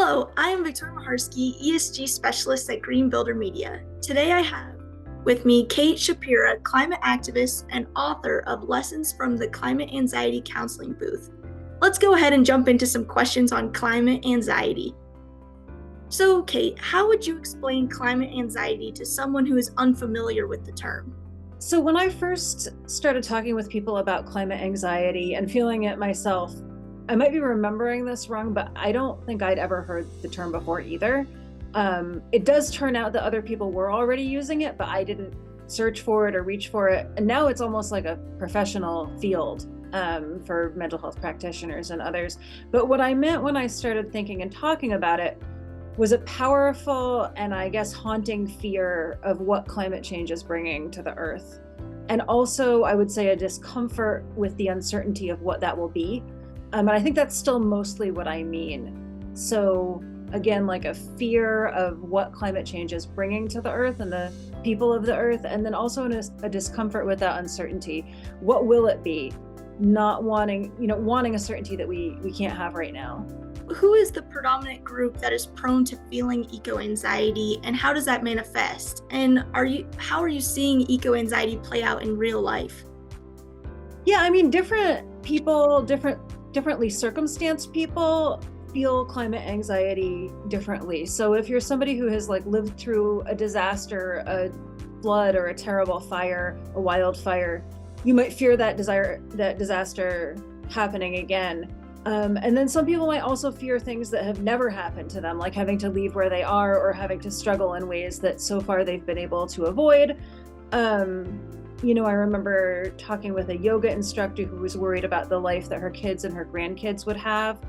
Hello, I am Victoria Maharsky, ESG specialist at Green Builder Media. Today I have with me Kate Schapira, climate activist and author of Lessons from the Climate Anxiety Counseling Booth. Let's go ahead and jump into some questions on climate anxiety. So, Kate, how would you explain climate anxiety to someone who is unfamiliar with the term? So when I first started talking with people about climate anxiety and feeling it myself, I might be remembering this wrong, but I don't think I'd ever heard the term before either. It does turn out that other people were already using it, but I didn't search for it or reach for it. And now it's almost like a professional field for mental health practitioners and others. But what I meant when I started thinking and talking about it was a powerful and I guess haunting fear of what climate change is bringing to the earth. And also, I would say a discomfort with the uncertainty of what that will be. And I think that's still mostly what I mean. So again, like a fear of what climate change is bringing to the earth and the people of the earth, and then also a discomfort with that uncertainty. What will it be? Not wanting, wanting a certainty that we can't have right now. Who is the predominant group that is prone to feeling eco-anxiety, and how does that manifest? And how are you seeing eco-anxiety play out in real life? Yeah, I mean, different people, differently circumstanced people feel climate anxiety differently. So if you're somebody who has lived through a disaster, a flood or a terrible fire, a wildfire, you might fear that disaster happening again. And then some people might also fear things that have never happened to them, like having to leave where they are or having to struggle in ways that so far they've been able to avoid. I remember talking with a yoga instructor who was worried about the life that her kids and her grandkids would have.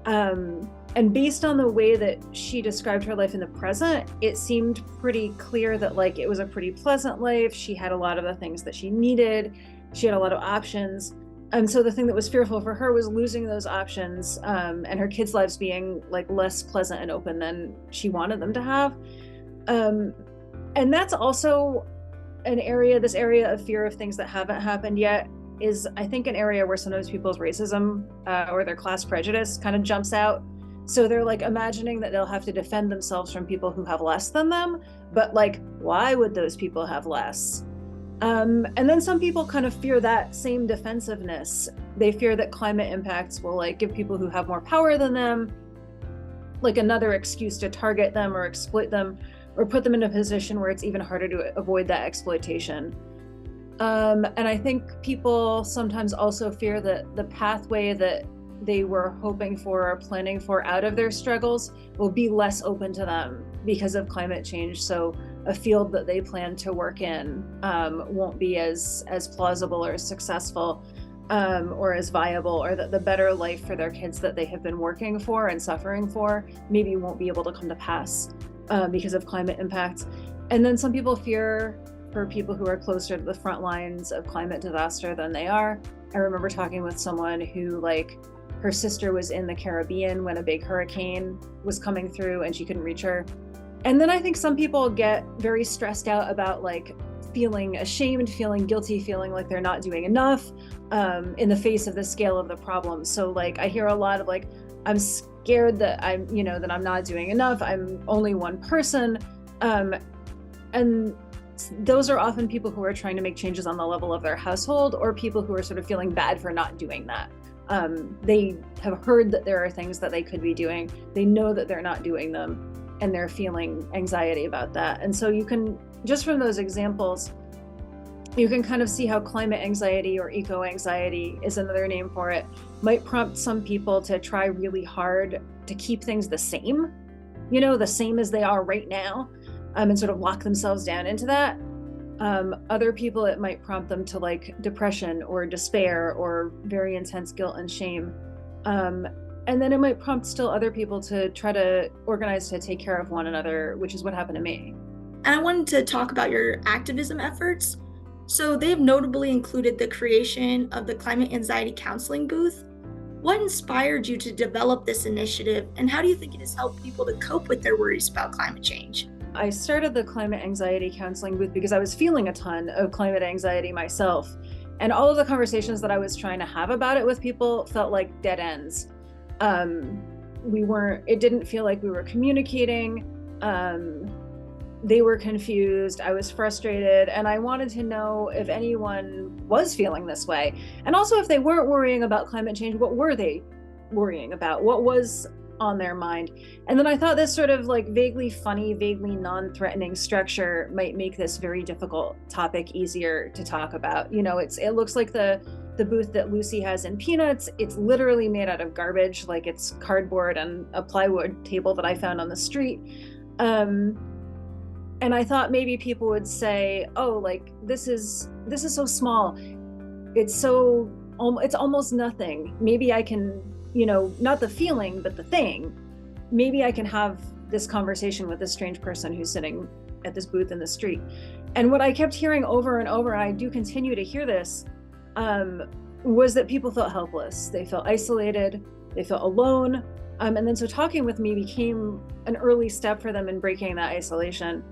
And based on the way that she described her life in the present, it seemed pretty clear that it was a pretty pleasant life. She had a lot of the things that she needed. She had a lot of options. And so the thing that was fearful for her was losing those options, and her kids' lives being less pleasant and open than she wanted them to have. And that's also this area of fear of things that haven't happened yet is, I think, an area where sometimes people's racism or their class prejudice kind of jumps out. So they're imagining that they'll have to defend themselves from people who have less than them, but why would those people have less? And then some people kind of fear that same defensiveness. They fear that climate impacts will give people who have more power than them another excuse to target them or exploit them or put them in a position where it's even harder to avoid that exploitation. And I think people sometimes also fear that the pathway that they were hoping for or planning for out of their struggles will be less open to them because of climate change. So a field that they plan to work in won't be as plausible or successful or as viable, or that the better life for their kids that they have been working for and suffering for maybe won't be able to come to pass because of climate impacts. And then some people fear for people who are closer to the front lines of climate disaster than they are. I remember talking with someone who her sister was in the Caribbean when a big hurricane was coming through and she couldn't reach her. And then I think some people get very stressed out about feeling ashamed, feeling guilty, feeling like they're not doing enough in the face of the scale of the problem. So I hear a lot of I'm scared that that I'm not doing enough. I'm only one person. And those are often people who are trying to make changes on the level of their household, or people who are sort of feeling bad for not doing that. They have heard that there are things that they could be doing. They know that they're not doing them, and they're feeling anxiety about that. And so you can, just from those examples, you can kind of see how climate anxiety, or eco-anxiety is another name for it, might prompt some people to try really hard to keep things the same as they are right now, and sort of lock themselves down into that. Other people, it might prompt them to depression or despair or very intense guilt and shame. And then it might prompt still other people to try to organize to take care of one another, which is what happened to me. And I wanted to talk about your activism efforts. So they've notably included the creation of the Climate Anxiety Counseling Booth. What inspired you to develop this initiative, and how do you think it has helped people to cope with their worries about climate change? I started the Climate Anxiety Counseling Booth because I was feeling a ton of climate anxiety myself. And all of the conversations that I was trying to have about it with people felt like dead ends. it didn't feel like we were communicating. They were confused. I was frustrated, and I wanted to know if anyone was feeling this way. And also, if they weren't worrying about climate change, what were they worrying about? What was on their mind? And then I thought this sort of like vaguely funny, vaguely non-threatening structure might make this very difficult topic easier to talk about. It looks like the booth that Lucy has in Peanuts. It's literally made out of garbage, like it's cardboard and a plywood table that I found on the street. And I thought maybe people would say, oh, like this is so small. It's almost nothing. Maybe I can, not the feeling, but the thing. Maybe I can have this conversation with this strange person who's sitting at this booth in the street. And what I kept hearing over and over, and I do continue to hear this, was that people felt helpless. They felt isolated. They felt alone. And then so talking with me became an early step for them in breaking that isolation.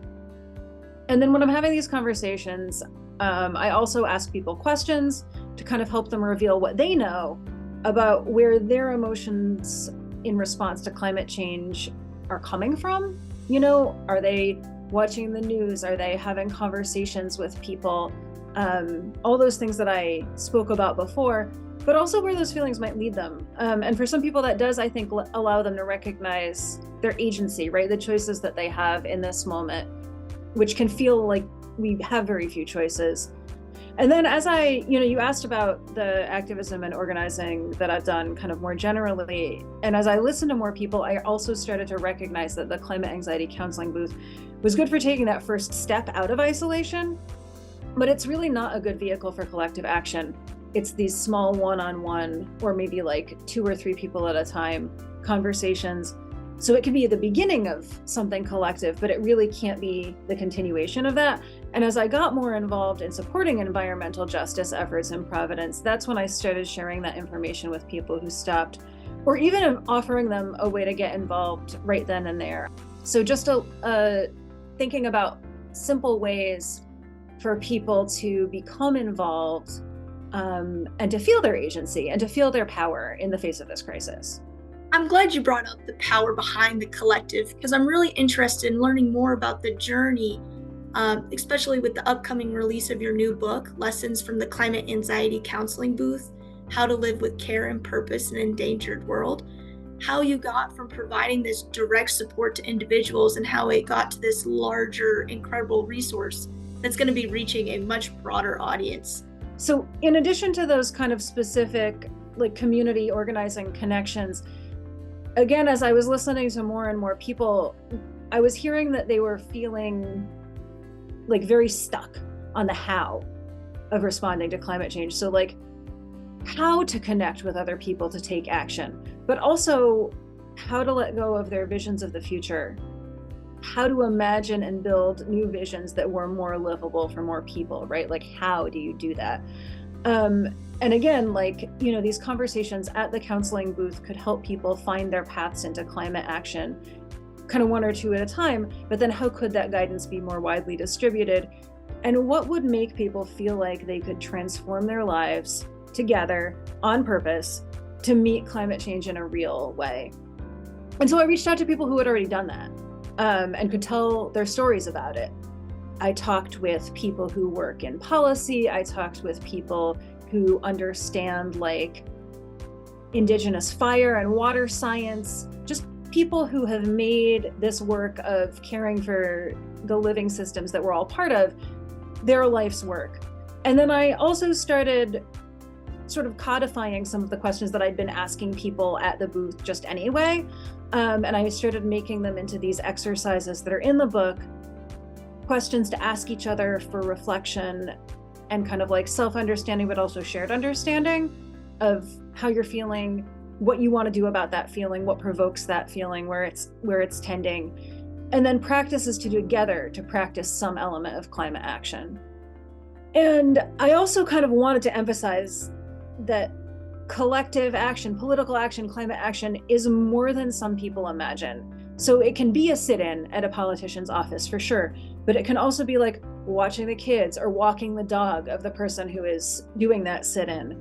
And then when I'm having these conversations, I also ask people questions to kind of help them reveal what they know about where their emotions in response to climate change are coming from. Are they watching the news? Are they having conversations with people? All those things that I spoke about before, but also where those feelings might lead them. And for some people that does, I think, allow them to recognize their agency, right? The choices that they have in this moment, which can feel like we have very few choices. And then as you asked about the activism and organizing that I've done kind of more generally. And as I listened to more people, I also started to recognize that the climate anxiety counseling booth was good for taking that first step out of isolation, but it's really not a good vehicle for collective action. It's these small one-on-one, or maybe like 2 or 3 people at a time conversations. So it can be the beginning of something collective, but it really can't be the continuation of that. And as I got more involved in supporting environmental justice efforts in Providence, that's when I started sharing that information with people who stopped, or even offering them a way to get involved right then and there. So just thinking about simple ways for people to become involved and to feel their agency and to feel their power in the face of this crisis. I'm glad you brought up the power behind the collective, because I'm really interested in learning more about the journey, especially with the upcoming release of your new book, Lessons from the Climate Anxiety Counseling Booth, How to Live with Care and Purpose in an Endangered World, how you got from providing this direct support to individuals and how it got to this larger, incredible resource that's going to be reaching a much broader audience. So in addition to those kind of specific like community organizing connections, again, as I was listening to more and more people, I was hearing that they were feeling like very stuck on the how of responding to climate change. So like how to connect with other people to take action, but also how to let go of their visions of the future, how to imagine and build new visions that were more livable for more people, right? Like, how do you do that? And again, like, these conversations at the counseling booth could help people find their paths into climate action, kind of 1 or 2 at a time, but then how could that guidance be more widely distributed? And what would make people feel like they could transform their lives together on purpose to meet climate change in a real way? And so I reached out to people who had already done that and could tell their stories about it. I talked with people who work in policy. I talked with people who understand like indigenous fire and water science, just people who have made this work of caring for the living systems that we're all part of their life's work. And then I also started sort of codifying some of the questions that I'd been asking people at the booth just anyway. And I started making them into these exercises that are in the book, questions to ask each other for reflection and kind of like self-understanding, but also shared understanding of how you're feeling, what you want to do about that feeling, what provokes that feeling, where it's tending, and then practices to do together to practice some element of climate action. And I also kind of wanted to emphasize that collective action, political action, climate action is more than some people imagine. So it can be a sit-in at a politician's office for sure, but it can also be like watching the kids or walking the dog of the person who is doing that sit-in.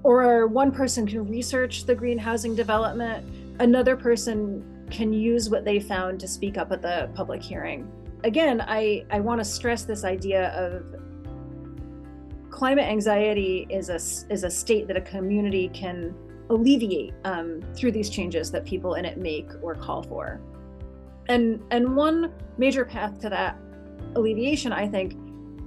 Or one person can research the green housing development, another person can use what they found to speak up at the public hearing. Again, I want to stress this idea of climate anxiety is a state that a community can alleviate through these changes that people in it make or call for. And one major path to that alleviation, I think,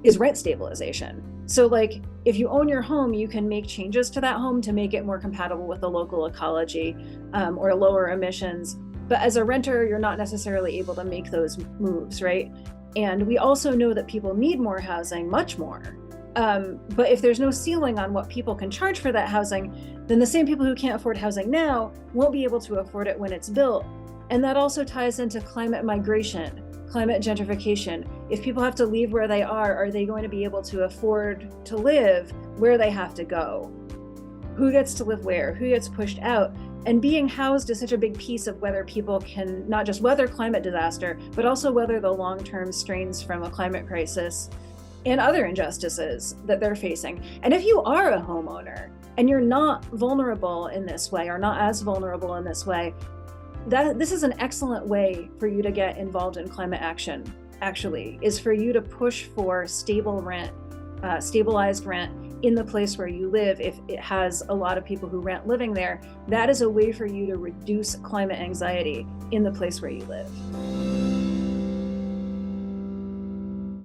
is rent stabilization. So like, if you own your home, you can make changes to that home to make it more compatible with the local ecology or lower emissions. But as a renter, you're not necessarily able to make those moves, right? And we also know that people need more housing, much more. But if there's no ceiling on what people can charge for that housing, then the same people who can't afford housing now won't be able to afford it when it's built. And that also ties into climate migration, climate gentrification. If people have to leave where they are they going to be able to afford to live where they have to go? Who gets to live where? Who gets pushed out? And being housed is such a big piece of whether people can not just weather climate disaster, but also weather the long-term strains from a climate crisis and other injustices that they're facing. And if you are a homeowner and you're not vulnerable in this way, or not as vulnerable in this way, this is an excellent way for you to get involved in climate action, actually, is for you to push for stable rent, stabilized rent in the place where you live. If it has a lot of people who rent living there, that is a way for you to reduce climate anxiety in the place where you live.